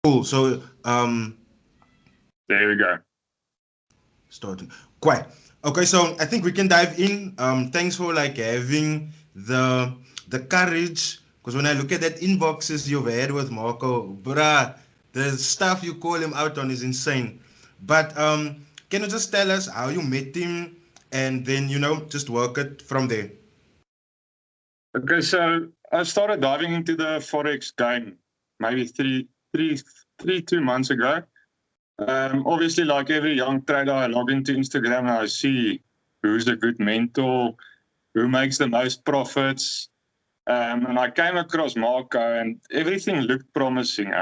Cool. So There we go. starting quite okay. So I think we can dive in. Thanks for like having the courage. Because when I look at that inboxes you've had with Marco, bruh, the stuff you call him out on is insane. But can you just tell us how you met him, and then just work it from there? Okay, so I started diving into the Forex game maybe 2 months ago. Obviously, like every young trader, I log into Instagram and I see who's a good mentor, who makes the most profits. And I came across Marco and everything looked promising.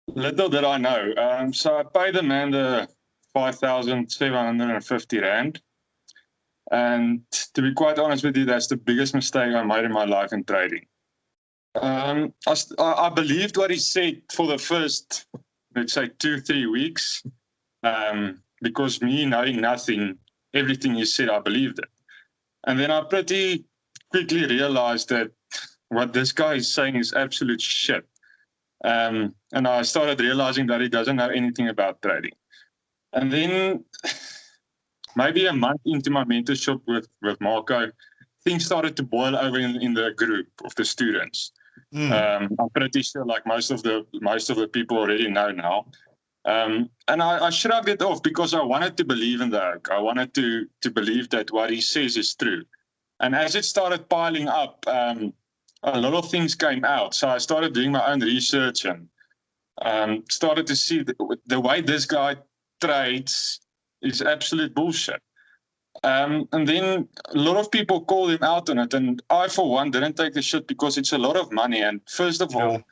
Little did I know. So I paid the man the 5,750 Rand. And to be quite honest with you, that's the biggest mistake I made in my life in trading. I believed what he said for the first, let's say, 2-3 weeks, because me knowing nothing, everything he said, I believed it. And then I pretty quickly realized that what this guy is saying is absolute shit. And I started realizing that he doesn't know anything about trading. And then maybe a month into my mentorship with Marco, things started to boil over in the group of the students. Mm, I'm pretty sure like most of the people already know now. And I shrugged it off because I wanted to believe in the hoax. I wanted to believe that what he says is true. And as it started piling up, a lot of things came out. So I started doing my own research and started to see the way this guy trades is absolute bullshit. And then a lot of people called him out on it. And I, for one, didn't take the shit because it's a lot of money. And first of yeah. all,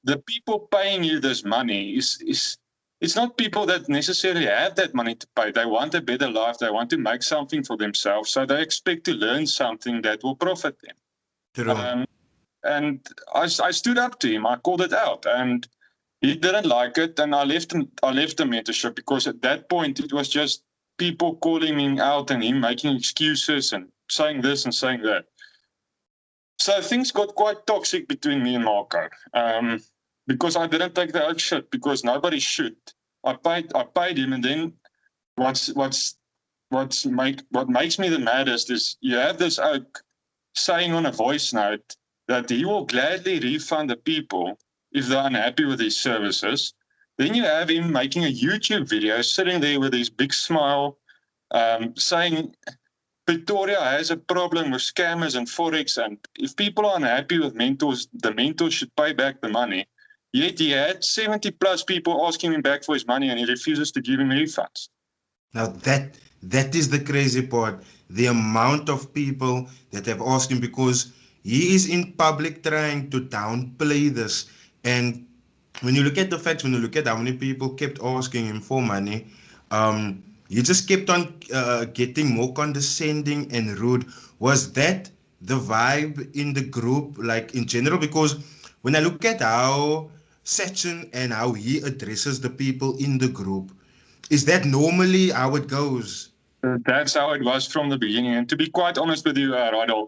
the people paying you this money is it's not people that necessarily have that money to pay. They want a better life. They want to make something for themselves. So they expect to learn something that will profit them. True. Um, and I stood up to him. I called it out. And he didn't like it, and I left the mentorship because at that point it was just people calling him out and him making excuses and saying this and saying that. So things got quite toxic between me and Marco, because I didn't take the oak shit because nobody should. I paid him, and then what's what's what makes me the maddest is you have this oak saying on a voice note that he will gladly refund the people if they're unhappy with his services. Then you have him making a YouTube video, sitting there with his big smile, saying Pretoria has a problem with scammers and Forex, and if people are unhappy with mentors, the mentors should pay back the money. Yet he had 70 plus people asking him back for his money and he refuses to give him refunds. Now that is the crazy part. The amount of people that have asked him because he is in public trying to downplay this. And when you look at the facts, when you look at how many people kept asking him for money, he just kept on getting more condescending and rude. Was that the vibe in the group, like in general? Because when I look at how Sachin and how he addresses the people in the group, is that normally how it goes? That's how it was from the beginning. And to be quite honest with you, Rydal,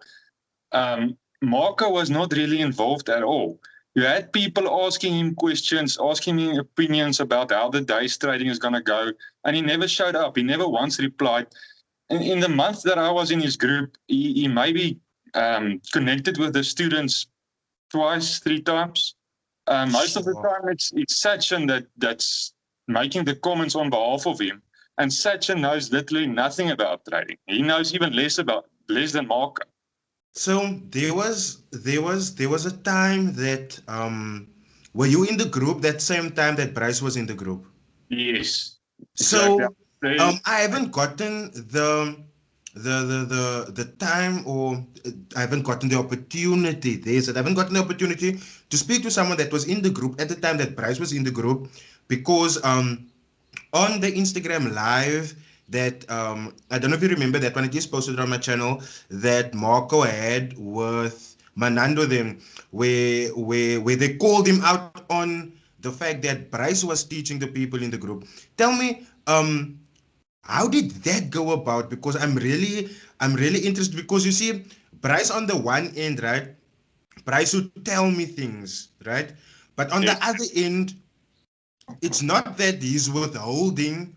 Marco was not really involved at all. You had people asking him questions, asking him opinions about how the day's trading is going to go, and he never showed up. He never once replied. In the month that I was in his group, he maybe connected with the students twice, 3 times. Most of the Sure. time, it's Sachin that's making the comments on behalf of him, and Sachin knows literally nothing about trading. He knows even less than Marco. So there was a time that were you in the group that same time that Bryce was in the group? Yes, exactly. So I haven't gotten the time, or I haven't gotten the opportunity. There's I haven't gotten the opportunity to speak to someone that was in the group at the time that Bryce was in the group, because on the Instagram live that I don't know if you remember that one, it is posted on my channel, that Marco had with Manando them, where they called him out on the fact that Bryce was teaching the people in the group. Tell me, how did that go about? Because I'm really interested, because you see, Bryce on the one end, right? Bryce would tell me things, right? But on the Yes. other end, it's not that he's withholding.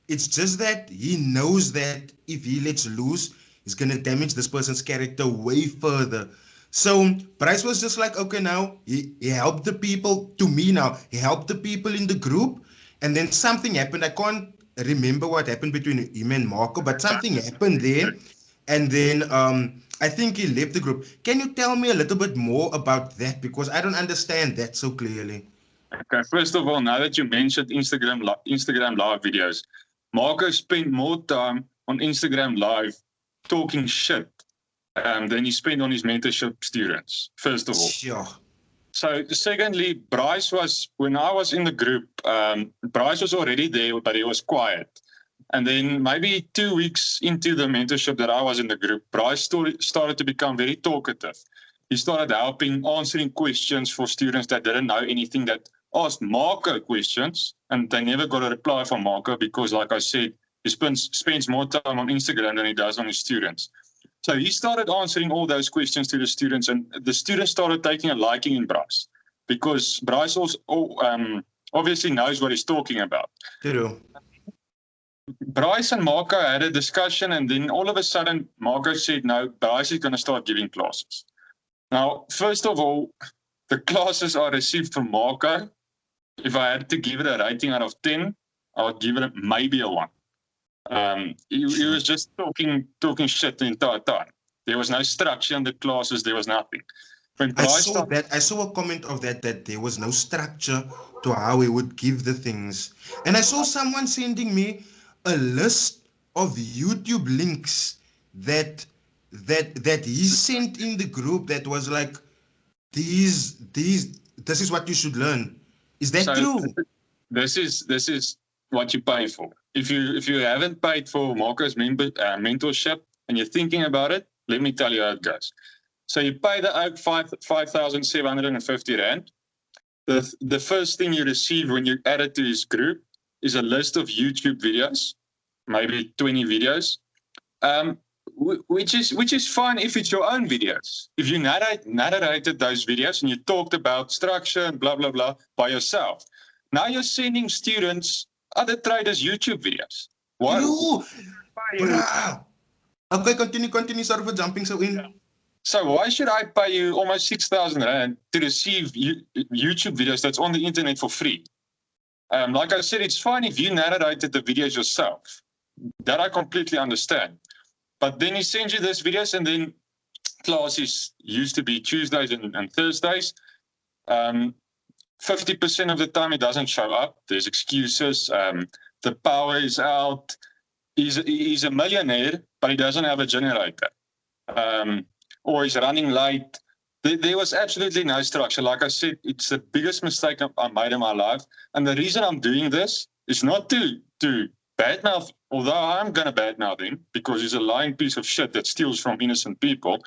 It's just that he knows that if he lets loose, he's gonna damage this person's character way further. So Bryce was just like, okay, now he helped the people to me now. He helped the people in the group, and then something happened. I can't remember what happened between him and Marco, but something happened there. And then I think he left the group. Can you tell me a little bit more about that? Because I don't understand that so clearly. Okay, first of all, now that you mentioned Instagram live videos, Marco spent more time on Instagram live talking shit than he spent on his mentorship students, first of all. Sure. So secondly, Bryce was, when I was in the group, Bryce was already there, but he was quiet. And then maybe 2 weeks into the mentorship that I was in the group, Bryce started to become very talkative. He started helping, answering questions for students that didn't know anything, that asked Marco questions, and they never got a reply from Marco because, like I said, he spends more time on Instagram than he does on his students. So he started answering all those questions to the students, and the students started taking a liking in Bryce because Bryce also obviously knows what he's talking about. True. Bryce and Marco had a discussion, and then all of a sudden, Marco said, no, Bryce is going to start giving classes. Now, first of all, the classes I received from Marco, if I had to give it a rating out of 10, I would give it maybe a 1. He was just talking shit the entire time. There was no structure in the classes. There was nothing. When I Bryce saw that. I saw a comment of that there was no structure to how he would give the things. And I saw someone sending me a list of YouTube links that he sent in the group that was like this is what you should learn. Is that so true? this is what you pay for. If you haven't paid for Marco's mentorship and you're thinking about it, let me tell you how it goes. So you pay the oak 5,750 rand. The first thing you receive when you add it to his group is a list of YouTube videos, maybe 20 videos, which is fine if it's your own videos. If you narrated those videos and you talked about structure and blah, blah, blah by yourself. Now you're sending students other traders' YouTube videos. Why? True. Bruh. Okay, continue. Sorry for jumping so in. So why should I pay you almost 6,000 rand to receive YouTube videos that's on the internet for free? Like I said, it's fine if you narrated the videos yourself. That I completely understand. But then he sends you those videos, and then classes used to be Tuesdays and Thursdays. 50% of the time he doesn't show up. There's excuses. The power is out. He's a millionaire, but he doesn't have a generator. Or he's running late. There was absolutely no structure. Like I said, it's the biggest mistake I made in my life. And the reason I'm doing this is not to badmouth, although I'm going to badmouth him because he's a lying piece of shit that steals from innocent people.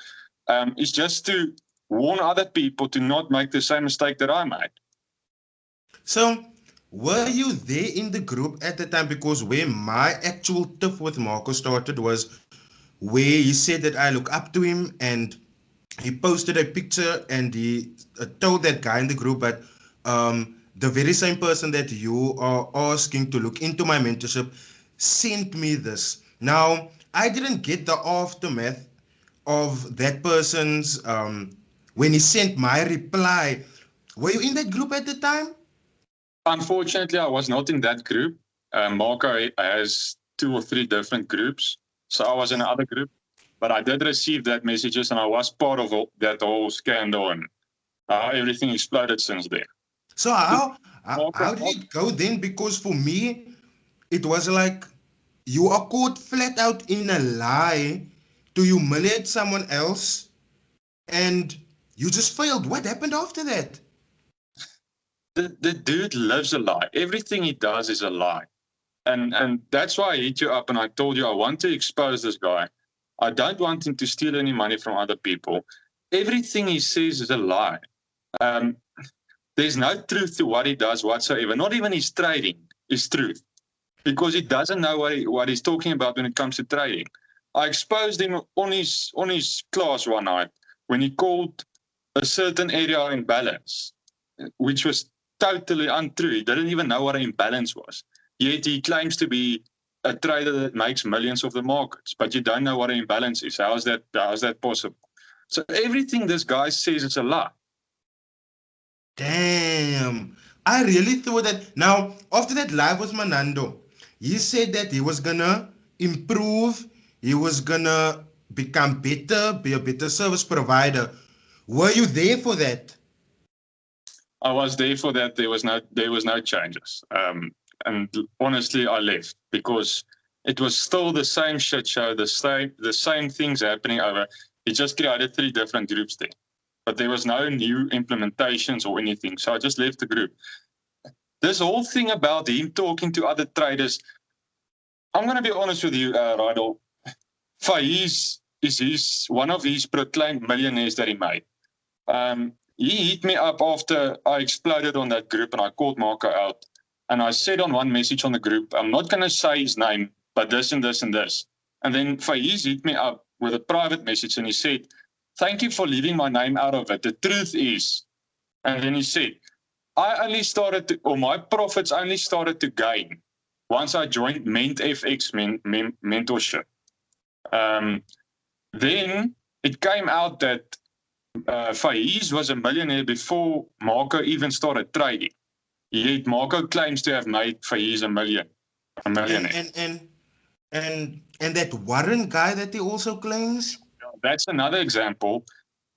It's just to warn other people to not make the same mistake that I made. So, were you there in the group at the time? Because where my actual tiff with Marco started was where he said that I look up to him, and he posted a picture and he told that guy in the group that the very same person that you are asking to look into my mentorship sent me this. Now, I didn't get the aftermath of that person's when he sent my reply. Were you in that group at the time? Unfortunately, I was not in that group. Marco has 2 or 3 different groups. So I was in another group, but I did receive that messages, and I was part of that whole scandal, and everything exploded since then. So how did it go then? Because for me, it was like you are caught flat out in a lie to humiliate someone else, and you just failed. What happened after that? The dude lives a lie. Everything he does is a lie. And that's why I hit you up and I told you I want to expose this guy. I don't want him to steal any money from other people. Everything he says is a lie. There's no truth to what he does whatsoever. Not even his trading is truth, because he doesn't know what he's talking about when it comes to trading. I exposed him on his class one night when he called a certain area imbalance. which was totally untrue. He didn't even know what an imbalance was. Yet he claims to be a trader that makes millions of the markets, but you don't know what an imbalance is. How is that possible? So everything this guy says is a lie. Damn. I really thought that. Now, after that live with Manando, he said that he was gonna improve, he was gonna become better, be a better service provider. Were you there for that? I was there for that. There was no changes. And honestly, I left because it was still the same shit show, the same things happening over. He just created 3 different groups there, but there was no new implementations or anything. So I just left the group. This whole thing about him talking to other traders, I'm going to be honest with you, Rydal. Faiz is one of his proclaimed millionaires that he made. He hit me up after I exploded on that group and I called Marco out. And I said on one message on the group, I'm not going to say his name, but this and this and this. And then Faiz hit me up with a private message and he said, thank you for leaving my name out of it. The truth is. And then he said, my profits only started to gain once I joined MentFX mentorship. Then it came out that Faiz was a millionaire before Marco even started trading. Yet Marco claims to have made Faiz a millionaire. And that Warren guy that he also claims? That's another example.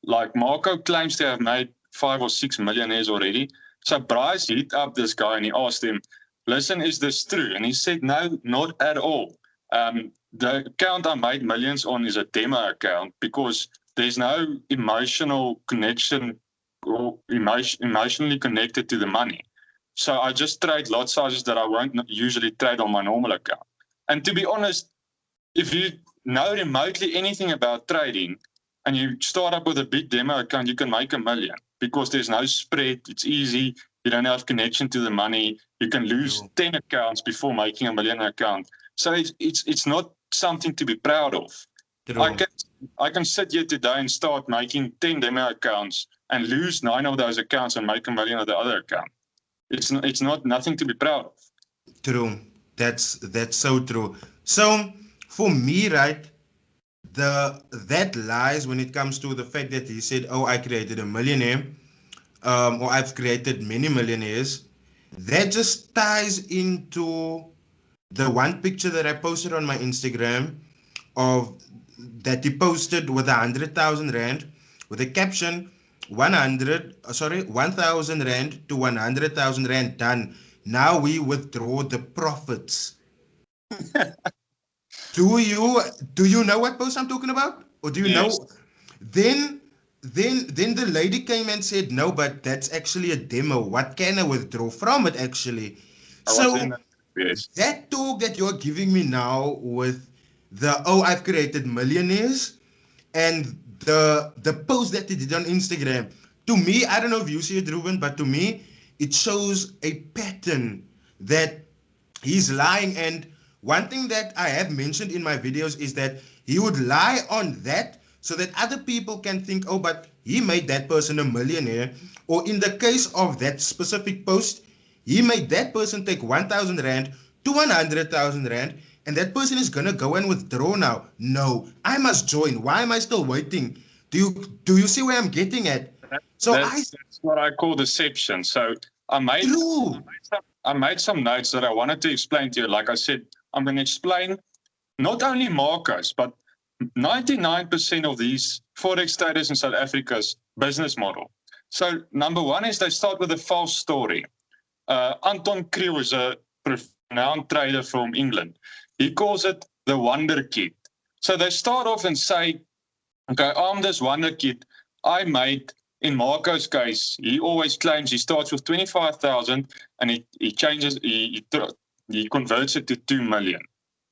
Like Marco claims to have made 5 or 6 millionaires already. So Bryce hit up this guy and he asked him, listen, is this true? And he said, no, not at all. The account I made millions on is a demo account because there's no emotional connection or emotionally connected to the money. So I just trade lot sizes that I won't usually trade on my normal account. And to be honest, if you know remotely anything about trading and you start up with a big demo account, you can make $1 million because there's no spread. It's easy. You don't have connection to the money. You can lose 10 accounts before making $1 million account. So it's not something to be proud of. I can sit here today and start making 10 demo accounts and lose 9 of those accounts and make $1 million of the other account. It's not nothing to be proud of. True. That's so true. So for me, right, that lies when it comes to the fact that he said, oh, I created a millionaire, or I've created many millionaires. That just ties into the one picture that I posted on my Instagram of that he posted with 100,000 rand with a caption 1,000 rand to 100,000 rand done. Now we withdraw the profits. Do you know what post I'm talking about? Or do you know? Then the lady came and said, no, but that's actually a demo. What can I withdraw from it actually? That talk that you're giving me now with I've created millionaires and the post that he did on Instagram, to me, I don't know if you see it, Ruben, but to me, it shows a pattern that he's lying. And one thing that I have mentioned in my videos is that he would lie on that so that other people can think, oh, but he made that person a millionaire. Or in the case of that specific post, he made that person take 1,000 rand to 100,000 rand, and that person is gonna go and withdraw now. No, I must join. Why am I still waiting? Do you see where I'm getting at? So that's what I call deception. So I made some notes that I wanted to explain to you. Like I said, I'm going to explain not only Marco's, but 99% of these Forex traders in South Africa's business model. So number one is they start with a false story. Anton Kriel is a renowned trader from England. He calls it the wonder kid. So they start off and say, okay, I'm this wonder kid. I made, in Marco's case, he always claims he starts with 25,000 and he changes, he converts it to 2 million.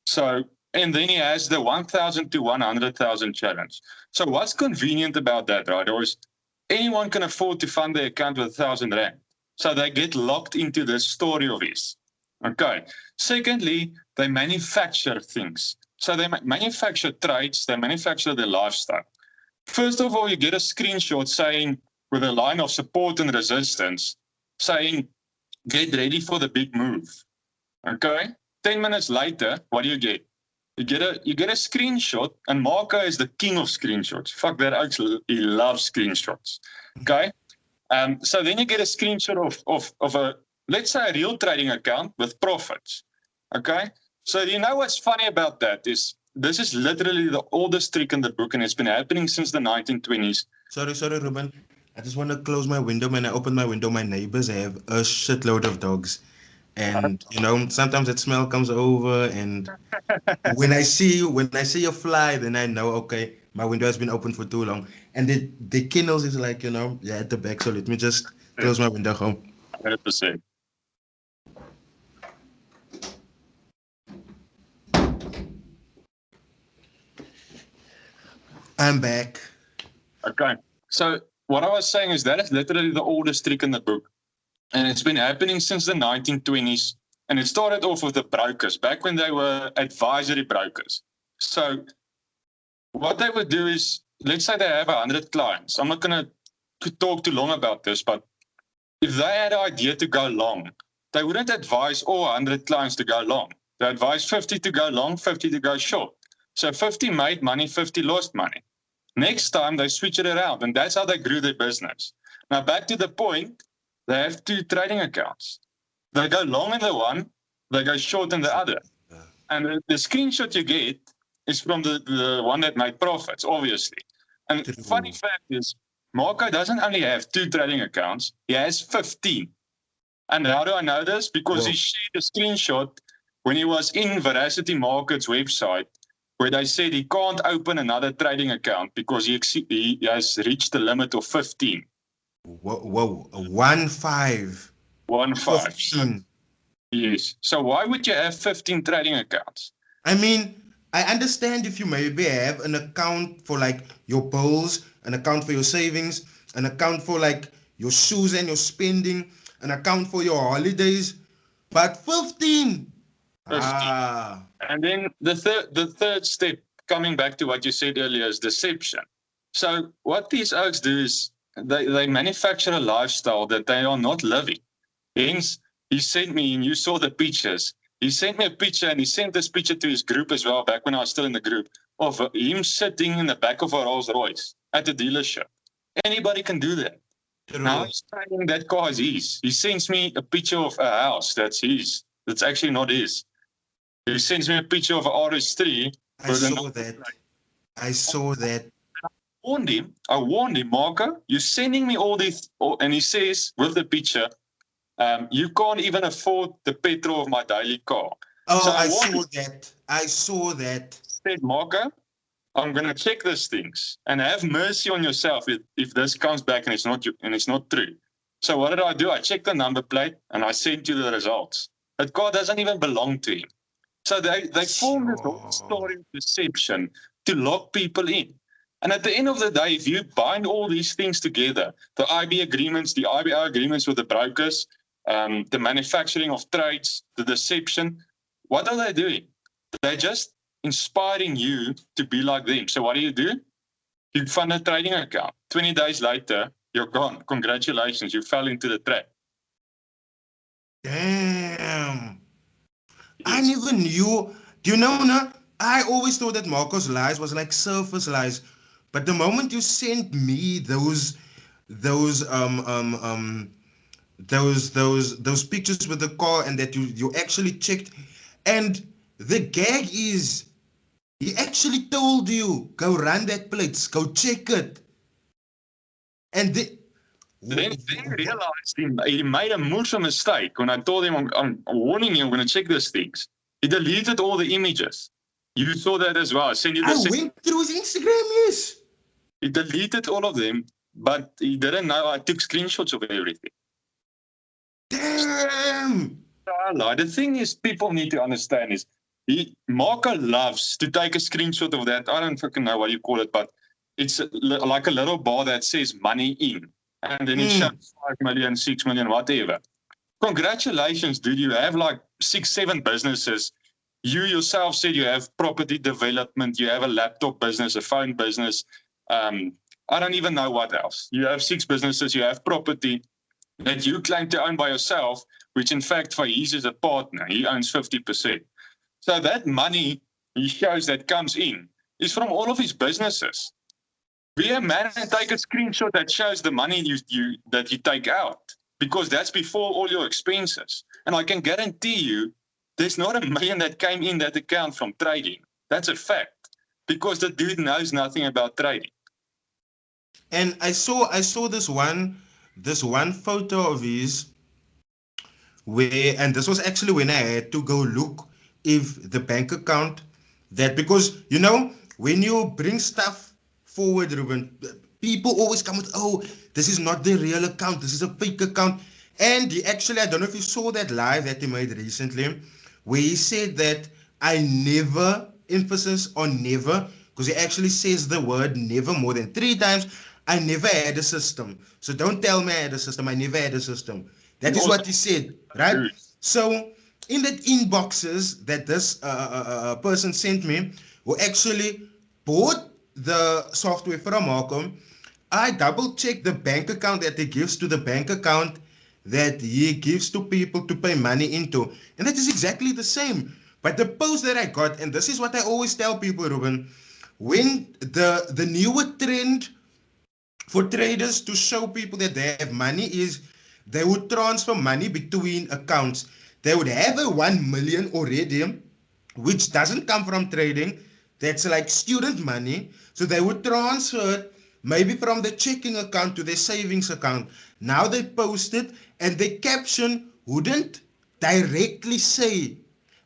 So, and then he has the 1,000 to 100,000 challenge. So what's convenient about that, right? Or is anyone can afford to fund their account with 1,000 rand. So they get locked into this story of his. Okay. Secondly, they manufacture things. So they manufacture trades, they manufacture their lifestyle. First of all, you get a screenshot saying, with a line of support and resistance saying, get ready for the big move. Okay? 10 minutes later, what do you get? You get a screenshot, and Marco is the king of screenshots. Fuck that, actually, he loves screenshots. Okay? So then you get a screenshot of a, let's say, a real trading account with profits. Okay? So you know what's funny about that is this is literally the oldest trick in the book, and it's been happening since the 1920s. Sorry, Ruben. I just want to close my window. When I open my window, my neighbors have a shitload of dogs. And sometimes that smell comes over, and when I see a fly, then I know, okay, my window has been open for too long. And the kennels is like, at the back. So let me just close my window home. 100%. I'm back. Okay. So what I was saying is that is literally the oldest trick in the book. And it's been happening since the 1920s. And it started off with the brokers, back when they were advisory brokers. So what they would do is, let's say they have 100 clients. I'm not going to talk too long about this, but if they had an idea to go long, they wouldn't advise all 100 clients to go long. They advise 50 to go long, 50 to go short. So 50 made money, 50 lost money. Next time, they switch it around, and that's how they grew their business. Now, back to the point, they have 2 trading accounts. They go long in the one, they go short in the other. And the screenshot you get is from the one that made profits, obviously. And the funny fact is, Marco doesn't only have 2 trading accounts, he has 15. And how do I know this? Because he shared a screenshot when he was in Veracity Markets website, where they said he can't open another trading account because he has reached the limit of 15. Whoa. 15. 15. Yes. So why would you have 15 trading accounts? I mean, I understand if you maybe have an account for like your bills, an account for your savings, an account for like your shoes and your spending, an account for your holidays, but 15. 15. And then the third step, coming back to what you said earlier, is deception. So what these oaks do is they manufacture a lifestyle that they are not living. Hence, he sent me, and you saw the pictures. He sent me a picture, and he sent this picture to his group as well, back when I was still in the group, of him sitting in the back of a Rolls Royce at the dealership. Anybody can do that. Now he's saying that car is his. He sends me a picture of a house that's his. That's actually not his. He sends me a picture of an RS3. I saw that. I warned him, Marco, you're sending me all this, and he says with the picture, you can't even afford the petrol of my daily car. Oh, so I saw that. Said, Marco, I'm going to check these things and have mercy on yourself if this comes back and it's not true. So what did I do? I checked the number plate and I sent you the results. That car doesn't even belong to him. So they formed this whole story of deception to lock people in. And at the end of the day, if you bind all these things together, the IB agreements, the IBO agreements with the brokers, the manufacturing of trades, the deception, what are they doing? They're just inspiring you to be like them. So what do? You fund a trading account. 20 days later, you're gone. Congratulations, you fell into the trap. Damn. Yes. I never knew. Do you know, I always thought that Marco's lies was like surface lies. But the moment you sent me those pictures with the car, and that you actually checked, and the gag is he actually told you, go run that plates, go check it. And then he realized he made a major mistake when I told him, I'm warning you, I'm going to check these things. He deleted all the images. You saw that as well. I went through his Instagram, yes. He deleted all of them, but he didn't know I took screenshots of everything. Damn! The thing is, people need to understand is, Marco loves to take a screenshot of that. I don't fucking know what you call it, but it's like a little bar that says money in. And then it shows 5 million, 6 million, whatever. Congratulations, dude. You have like 6, 7 businesses. You yourself said you have property development. You have a laptop business, a phone business, I don't even know what else. You have 6 businesses, you have property that you claim to own by yourself, which in fact for Faiz is a partner. He owns 50%. So that money he shows that comes in is from all of his businesses. Be a man and take a screenshot that shows the money that you take out, because that's before all your expenses. And I can guarantee you, there's not $1 million that came in that account from trading. That's a fact, because the dude knows nothing about trading. And I saw this one photo of his where, and this was actually when I had to go look if the bank account that, because when you bring stuff forward, Ruben, people always come with, oh, this is not the real account, this is a fake account. And he actually, I don't know if you saw that live that he made recently, where he said that I never, emphasis on never, because he actually says the word never more than 3 times. I never had a system. So don't tell me I had a system. I never had a system. That is what he said, right? So in that inboxes that this person sent me, who actually bought the software from Markham, I double checked the bank account that he gives to the bank account that he gives to people to pay money into. And that is exactly the same. But the post that I got, and this is what I always tell people, Ruben, when the newer trend for traders to show people that they have money is they would transfer money between accounts. They would have a 1 million already, which doesn't come from trading. That's like student money. So they would transfer it maybe from the checking account to their savings account. Now they post it, and the caption wouldn't directly say,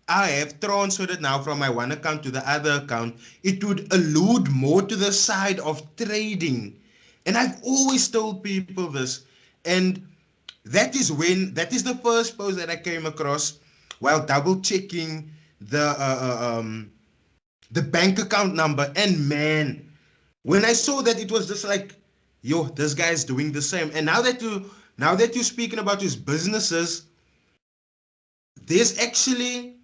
I have transferred it now from my one account to the other account. It would allude more to the side of trading. And I've always told people this. And that is the first post that I came across while double checking the bank account number. And man, when I saw that, it was just like, yo, this guy's doing the same. And now that you're speaking about his businesses, there's actually,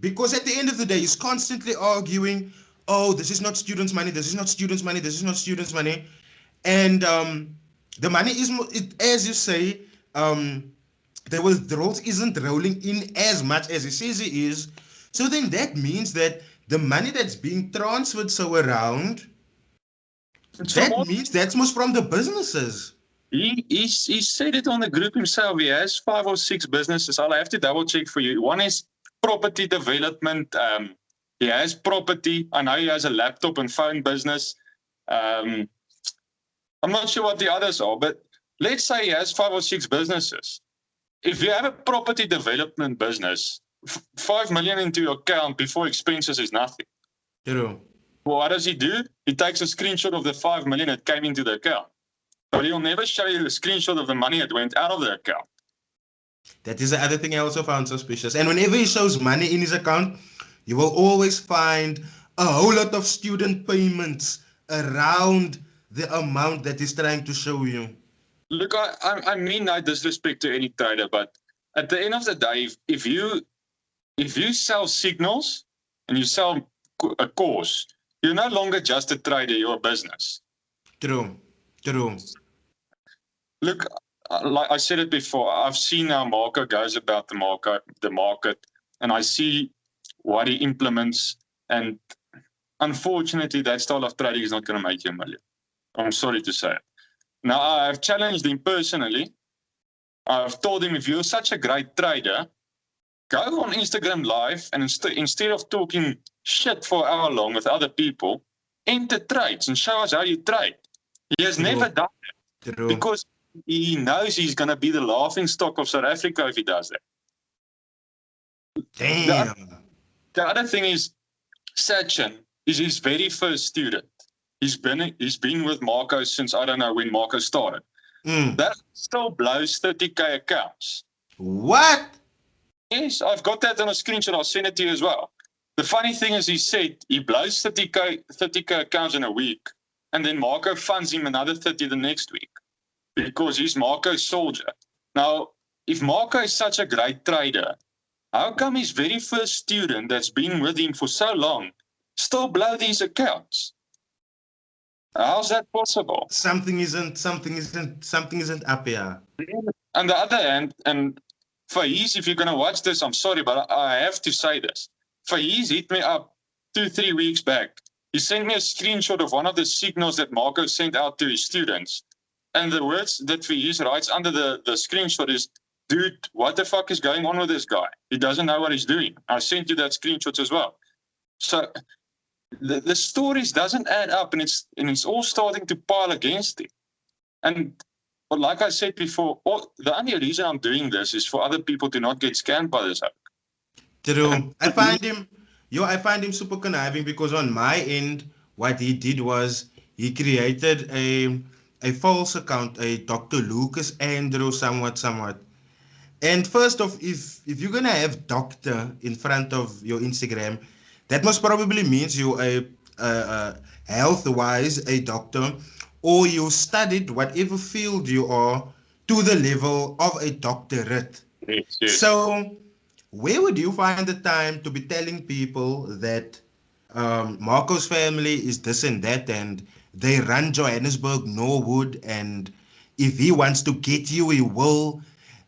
because at the end of the day, he's constantly arguing, oh, this is not students' money, this is not students' money, this is not students' money. And the money is, as you say, the withdrawals isn't rolling in as much as he says it is. So then that means that the money that's being transferred around, that means that's most from the businesses. He said it on the group himself. He has 5 or 6 businesses. I'll have to double check for you. One is property development. He has property. I know he has a laptop and phone business. I'm not sure what the others are, but let's say he has 5 or 6 businesses. If you have a property development business, 5 million into your account before expenses is nothing. True. Well, what does he do? He takes a screenshot of the 5 million that came into the account. But he'll never show you a screenshot of the money that went out of the account. That is the other thing I also found suspicious. And whenever he shows money in his account, you will always find a whole lot of student payments around the amount that he's trying to show you. Look, I mean no disrespect to any trader, but at the end of the day, if you sell signals and you sell a course, you're no longer just a trader, you're a business. True. Look, like I said it before, I've seen how Marco goes about the market, and I see what he implements, and unfortunately, that style of trading is not going to make you $1 million. I'm sorry to say it. Now, I've challenged him personally. I've told him, if you're such a great trader, go on Instagram Live, and instead of talking shit for an hour long with other people, enter trades and show us how you trade. He has never done that because he knows he's going to be the laughing stock of South Africa if he does that. Damn. The other thing is, Sachin is his very first student. He's been with Marco since, I don't know when Marco started. That still blows 30K accounts. What? Yes, I've got that on a screenshot. I'll send it to you as well. The funny thing is, he said he blows 30K accounts in a week, and then Marco funds him another 30 the next week because he's Marco's soldier. Now, if Marco is such a great trader, how come his very first student that's been with him for so long still blow these accounts? How's that possible? Something isn't up here. On the other hand, and Faiz, if you're gonna watch this, I'm sorry, but I have to say this. Faiz hit me up 2-3 weeks back. He sent me a screenshot of one of the signals that Marco sent out to his students. And the words that Faiz writes under the screenshot is, dude, what the fuck is going on with this guy? He doesn't know what he's doing. I sent you that screenshot as well. So the stories doesn't add up, and it's all starting to pile against him. And but like I said before, the only reason I'm doing this is for other people to not get scammed by this. True. I find him super conniving because on my end, what he did was he created a false account, a Dr. Lucas Andrew, somewhat. And first off, if you're gonna have doctor in front of your Instagram, that most probably means you're a health-wise a doctor, or you studied whatever field you are to the level of a doctorate. Yes. So, where would you find the time to be telling people that Marco's family is this and that, and they run Johannesburg, Norwood, and if he wants to get you, he will.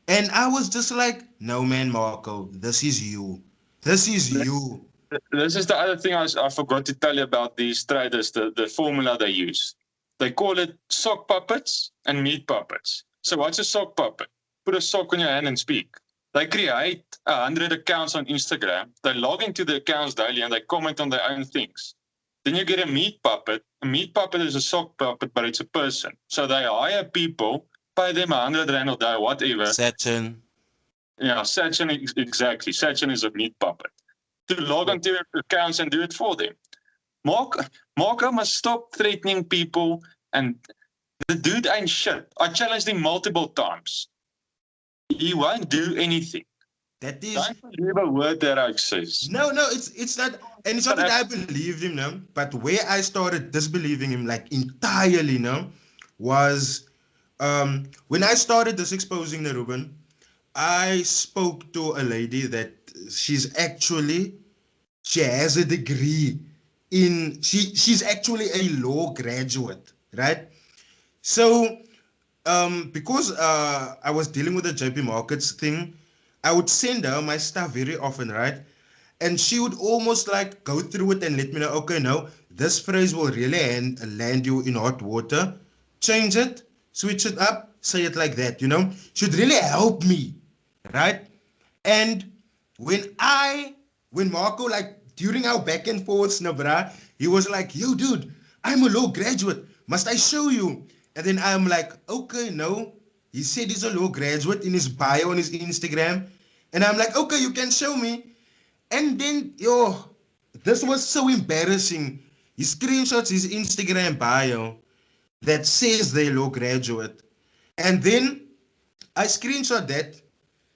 And I was just like, no, man, Marco, this is you. This is you. This is the other thing I forgot to tell you about these traders, the formula they use. They call it sock puppets and meat puppets. So what's a sock puppet? Put a sock on your hand and speak. They create 100 accounts on Instagram. They log into the accounts daily and they comment on their own things. Then you get a meat puppet. A meat puppet is a sock puppet, but it's a person. So they hire people, pay them 100 rand a day, whatever. Saturn. Yeah, Saturn, exactly. Saturn is a meat puppet. To log onto their accounts and do it for them. Marco must stop threatening people, and the dude ain't shit. I challenged him multiple times. He won't do anything. That is. Don't believe a word that I says. No, it's not, and it's not that I believed him, no. But where I started disbelieving him, like entirely, no, was when I started this exposing the Ruben, I spoke to a lady that she has a degree she's actually a law graduate, right? So because I was dealing with the JP Markets thing, I would send her my stuff very often, right? And she would almost like go through it and let me know, okay, no, this phrase will really land you in hot water. Change it, switch it up, say it like that, Should really help me, right? And when Marco, like during our back and forths, bruh, he was like, yo, dude, I'm a law graduate. Must I show you? And then I'm like, okay, no. He said he's a law graduate in his bio on his Instagram. And I'm like, okay, you can show me. And then, this was so embarrassing. He screenshots his Instagram bio that says they're law graduate. And then I screenshot that,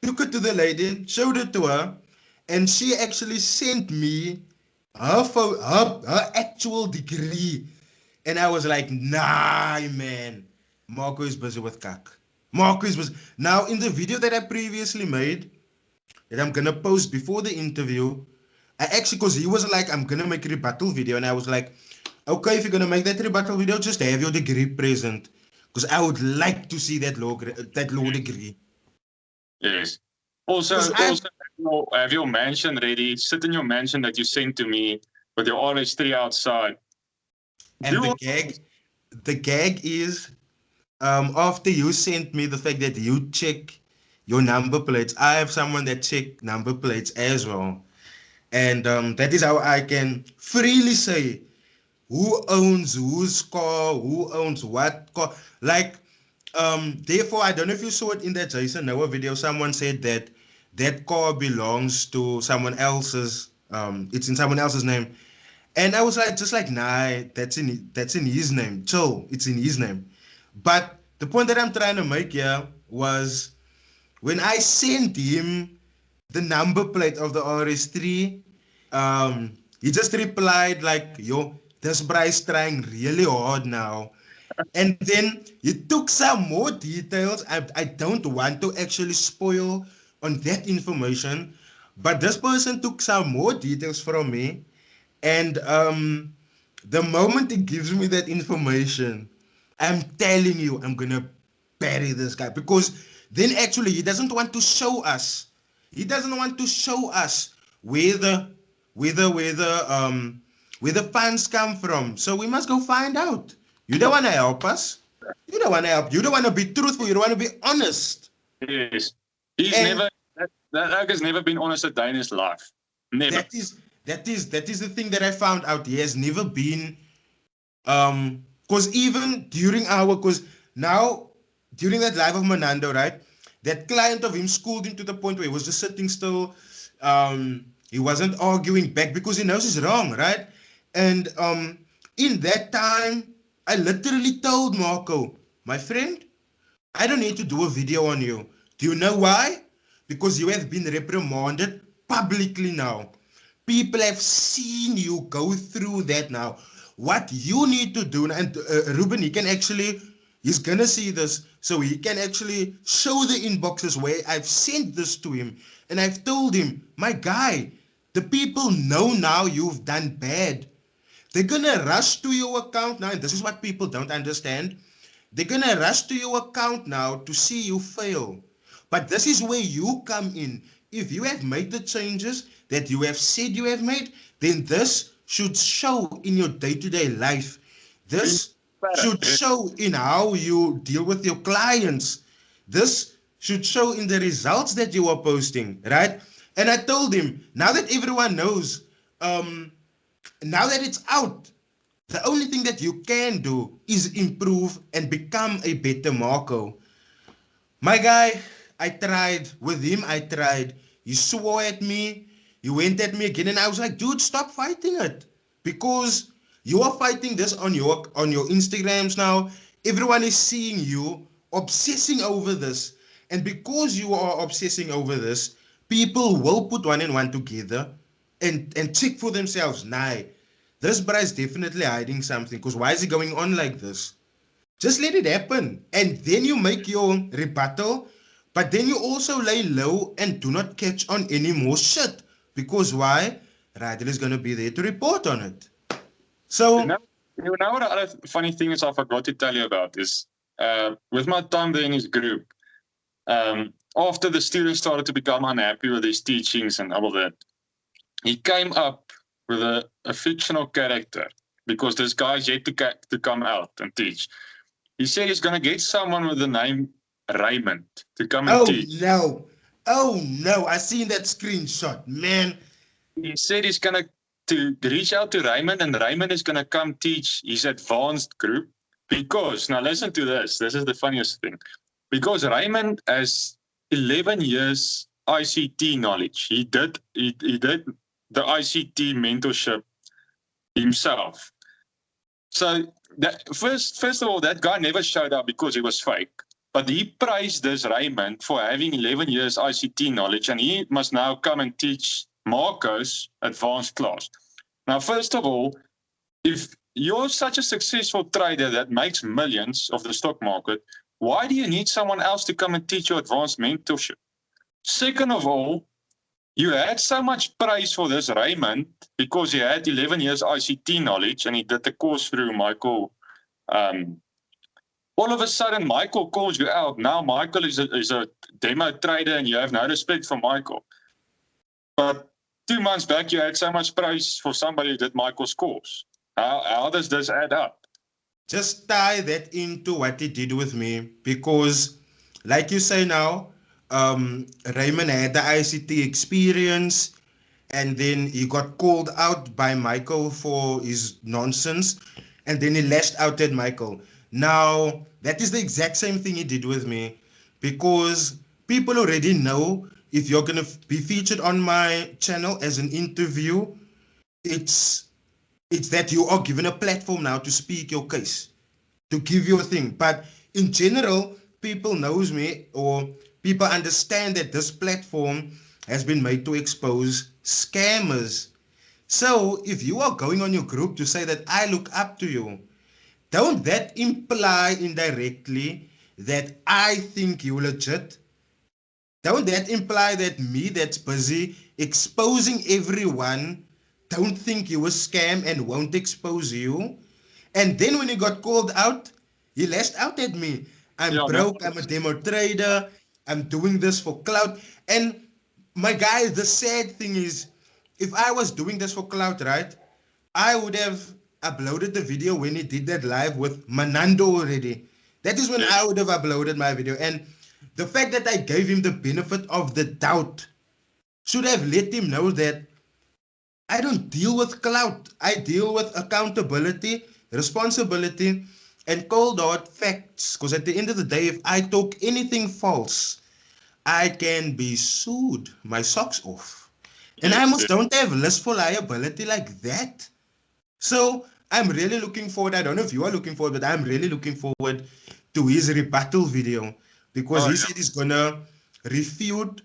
took it to the lady, showed it to her, and she actually sent me her actual degree. And I was like, nah, man. Marco is busy with kak. Marco is busy. Now, in the video that I previously made, that I'm gonna post before the interview, because he was like, I'm gonna make a rebuttal video, and I was like, okay, if you're gonna make that rebuttal video, just have your degree present, because I would like to see that law degree. Yes. Also, have your mansion ready. Sit in your mansion that you sent to me with your RS3 outside. And the gag is, after you sent me the fact that you check your number plates, I have someone that check number plates as well. And that is how I can freely say who owns whose car, who owns what car. Like, therefore, I don't know if you saw it in that Jason Noah video. Someone said that car belongs to someone else's. It's in someone else's name, and I was like, just like, nah, that's in his name. So it's in his name. But the point that I'm trying to make here was when I sent him the number plate of the RS3, he just replied like, yo, this Bryce trying really hard now. And then he took some more details. I don't want to actually spoil on that information, but this person took some more details from me, and The moment he gives me that information, I'm telling you, I'm gonna bury this guy because then actually he doesn't want to show us. He doesn't want to show us where the where the where the where the funds come from. So we must go find out. You don't want to help us. You don't want to help. You don't want to be truthful. You don't want to be honest. Yes. He's And never, that Oak has never been honest a day in his life. Never. that is the thing that I found out. He has never been because even during our because now during that live of Manando, right? That client of him schooled him to the point where he was just sitting still. He wasn't arguing back because he knows he's wrong, right? And in that time, I literally told Marco, my friend, I don't need to do a video on you. Do you know why? Because you have been reprimanded publicly now. People have seen you go through that now. What you need to do, and Ruben, he's gonna see this, so he can actually show the inboxes where I've sent this to him. And I've told him, my guy, the people know now you've done bad. They're gonna rush to your account now, and this is what people don't understand. They're gonna rush to your account now to see you fail. But this is where you come in. If you have made the changes that you have said you have made, then this should show in your day-to-day life. This should show in how you deal with your clients. This should show in the results that you are posting, right? And I told him, now that everyone knows, now that it's out, the only thing that you can do is improve and become a better Marco. My guy, I tried. With him, I tried. He swore at me. He went at me again, and I was like, dude, stop fighting it. Because you are fighting this on your Instagrams now. Everyone is seeing you obsessing over this. And because you are obsessing over this, people will put one and one together and check for themselves. Nah, this bruh is definitely hiding something. Because why is he going on like this? Just let it happen. And then you make your rebuttal, but then you also lay low and do not catch on any more shit. Because why? Ryder is going to be there to report on it. You So, know, you know what the other funny thing is I forgot to tell you about is with my time there in his group, after the students started to become unhappy with his teachings and all of that, he came up with a fictional character because this guy's yet to come out and teach. He said he's going to get someone with the name Raymond to come and oh teach. no. Oh no. I seen that screenshot, man. He said he's going to reach out to Raymond, and Raymond is going to come teach his advanced group. Because, now listen to this. This is the funniest thing. Because Raymond has 11 years ICT knowledge. He did the ICT mentorship himself. So first of all, that guy never showed up because he was fake. But he praised this Raymond for having 11 years ICT knowledge, and he must now come and teach Marco's advanced class. Now, first of all, if you're such a successful trader that makes millions of the stock market, why do you need someone else to come and teach you advanced mentorship? Second of all, you had so much praise for this Raymond because he had 11 years ICT knowledge and he did the course through Michael. All of a sudden, Michael calls you out. Now, Michael is a demo trader and you have no respect for Michael. But 2 months back, you had so much praise for somebody who did Michael's course. How does this add up? Just tie that into what he did with me because, like you say now, Raymond had the ICT experience and then he got called out by Michael for his nonsense and then he lashed out at Michael. Now, that is the exact same thing he did with me because people already know if you're going to be featured on my channel as an interview, it's it's that you are given a platform now to speak your case, to give your thing. But in general, people knows me or people understand that this platform has been made to expose scammers. So if you are going on your group to say that I look up to you, don't that imply indirectly that I think you legit? Don't that imply that me that's busy exposing everyone don't think you a scam and won't expose you. And then when he got called out, he lashed out at me. I'm Yeah, broke, I'm a demo trader, I'm doing this for clout. And my guy, the sad thing is, if I was doing this for clout, right, I would have uploaded the video when he did that live with Manando already. That is when yeah, I would have uploaded my video. And the fact that I gave him the benefit of the doubt should have let him know that I don't deal with clout. I deal with accountability, responsibility, and cold hard facts. Because at the end of the day, if I talk anything false, I can be sued my socks off. And I yes, almost don't have list for liability like that. So I'm really looking forward. I don't know if you are looking forward, but I'm really looking forward to his rebuttal video because oh he yeah. said he's gonna refute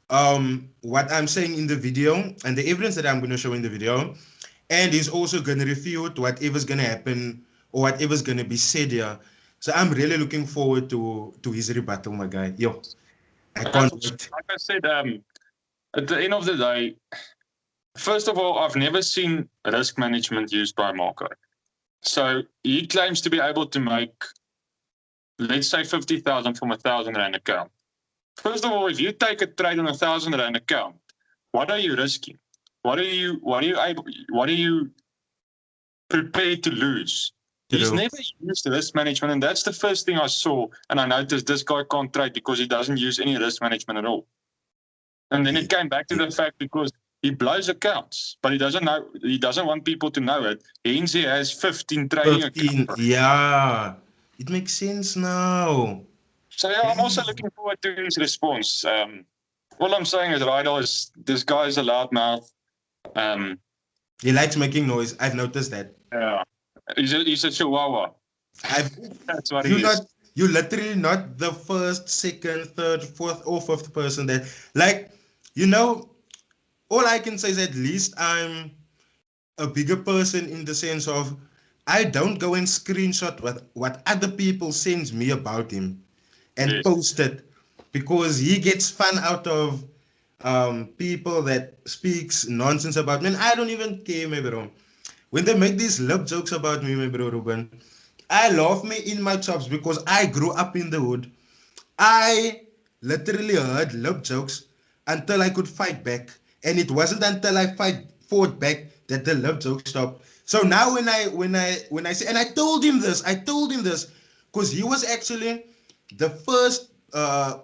what I'm saying in the video and the evidence that I'm gonna show in the video, and he's also gonna refute whatever's gonna happen or whatever's gonna be said here. So I'm really looking forward to his rebuttal, my guy. Yo, I That's can't what, wait. like I said, at the end of the day, first of all, I've never seen risk management used by Marco. So he claims to be able to make, let's say, 50,000 from R1,000 account. First of all, if you take a trade on R1,000 account, what are you risking? What are you prepared to lose? He's True. never used risk management, and that's the first thing I saw. And I noticed this guy can't trade because he doesn't use any risk management at all. And then it came back to the fact because he blows accounts, but he doesn't know. He doesn't want people to know it. Hence, he has 15 trading 15. accounts. Yeah. It makes sense now. So yeah, I'm also looking forward to his response. All I'm saying is, Rydal is this guy is a loudmouth. Um, He likes making noise. I've noticed that. yeah, he's a chihuahua. I've That's what you he is. not you literally not the first, second, third, fourth, or fifth person that like you know. All I can say is at least I'm a bigger person in the sense of I don't go and screenshot what other people sends me about him and Yes. post it because he gets fun out of people that speaks nonsense about me. And I don't even care, my bro. When they make these love jokes about me, my bro Ruben, I laugh me in my chops because I grew up in the hood. I literally heard love jokes until I could fight back. And it wasn't until I fought back that the love joke stopped. So now when I say, and I told him this because he was actually the first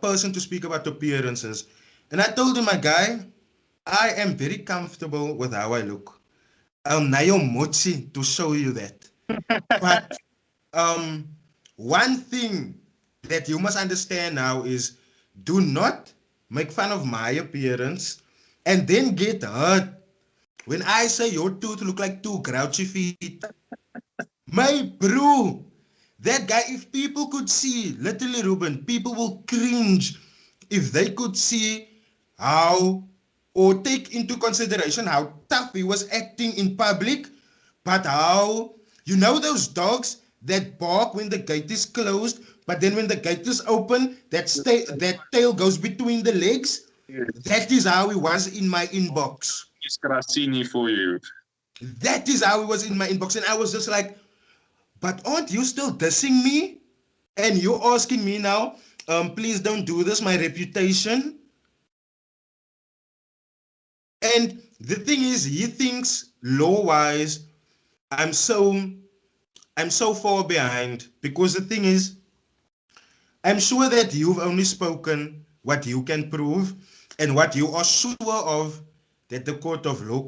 person to speak about appearances. And I told him, my guy, I am very comfortable with how I look. Nayo mochi to show you that. But um, one thing that you must understand now is do not make fun of my appearance and then get hurt when I say your tooth look like two grouchy feet. My bro, that guy, if people could see, literally Ruben, people will cringe if they could see how or take into consideration how tough he was acting in public, but how, you know, those dogs that bark when the gate is closed, but then when the gate is open, that tail goes between the legs. Yes. That is how he was in my inbox. He's Grassini for you. That is how he was in my inbox. And I was just like, but aren't you still dissing me? And you're asking me now, please don't do this, my reputation. And the thing is, he thinks law-wise, I'm so I'm so far behind because the thing is, I'm sure that you've only spoken what you can prove and what you are sure of that the court of law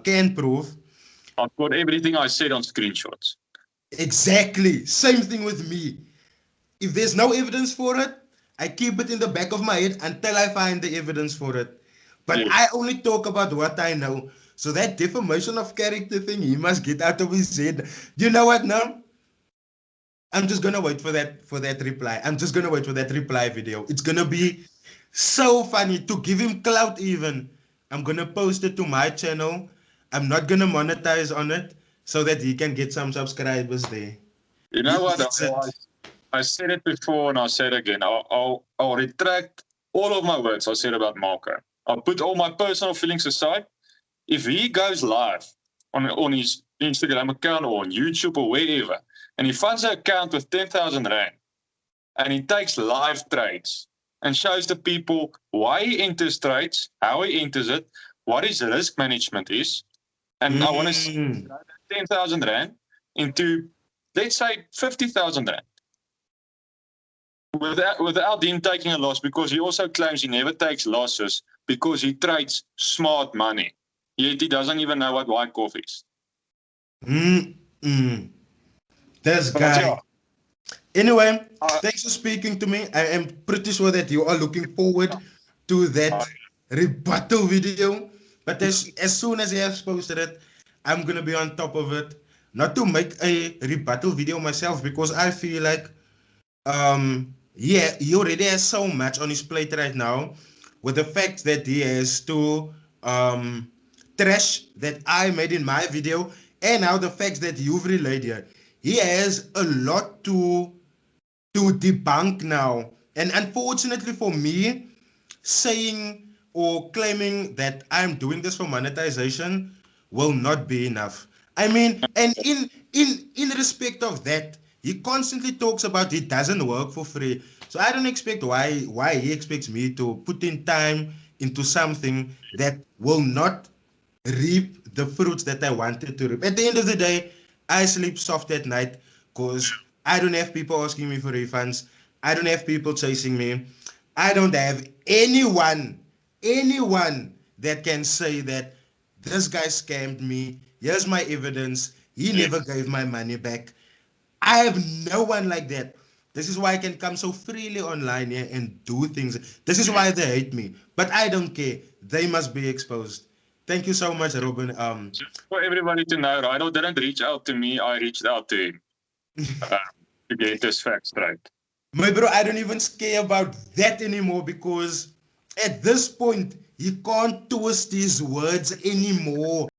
can prove. I've got everything I said on screenshots. Exactly. Same thing with me. If there's no evidence for it, I keep it in the back of my head until I find the evidence for it. But Yes. I only talk about what I know. So that defamation of character thing, he must get out of his head. You know what now? I'm just gonna wait for that reply. I'm just gonna wait for that reply video. It's gonna be so funny to give him clout even. I'm gonna post it to my channel. I'm not gonna monetize on it so that he can get some subscribers there. You He know what? needs it. I said it before and I'll say it again. I'll retract all of my words I said about Marco. I'll put all my personal feelings aside if he goes live on his Instagram account or on YouTube or wherever, and he funds an account with 10,000 Rand, and he takes live trades and shows the people why he enters trades, how he enters it, what his risk management is, and I want to see Mm. 10,000 Rand into, let's say, 50,000 Rand. Without him taking a loss, because he also claims he never takes losses because he trades smart money. Yet he doesn't even know what white coffee is. This But yeah, guy. Anyway, thanks for speaking to me. I am pretty sure that you are looking forward to that rebuttal video. But as soon as he has posted it, I'm gonna be on top of it. Not to make a rebuttal video myself because I feel like yeah, he already has so much on his plate right now with the fact that he has to trash that I made in my video and now the facts that you've relayed here. He has a lot to debunk now. And unfortunately for me, saying or claiming that I'm doing this for monetization will not be enough. I mean, and in respect of that, he constantly talks about it doesn't work for free. So I don't expect why he expects me to put in time into something that will not reap the fruits that I wanted to reap. At the end of the day, I sleep soft at night because I don't have people asking me for refunds. I don't have people chasing me. I don't have anyone that can say that this guy scammed me. Here's my evidence. He never gave my money back. I have no one like that. This is why I can come so freely online here and do things. This is why they hate me. But I don't care. They must be exposed. Thank you so much, Robin. for everybody to know, Rhino didn't reach out to me, I reached out to him to get this fact straight. My bro, I don't even care about that anymore because at this point, he can't twist his words anymore.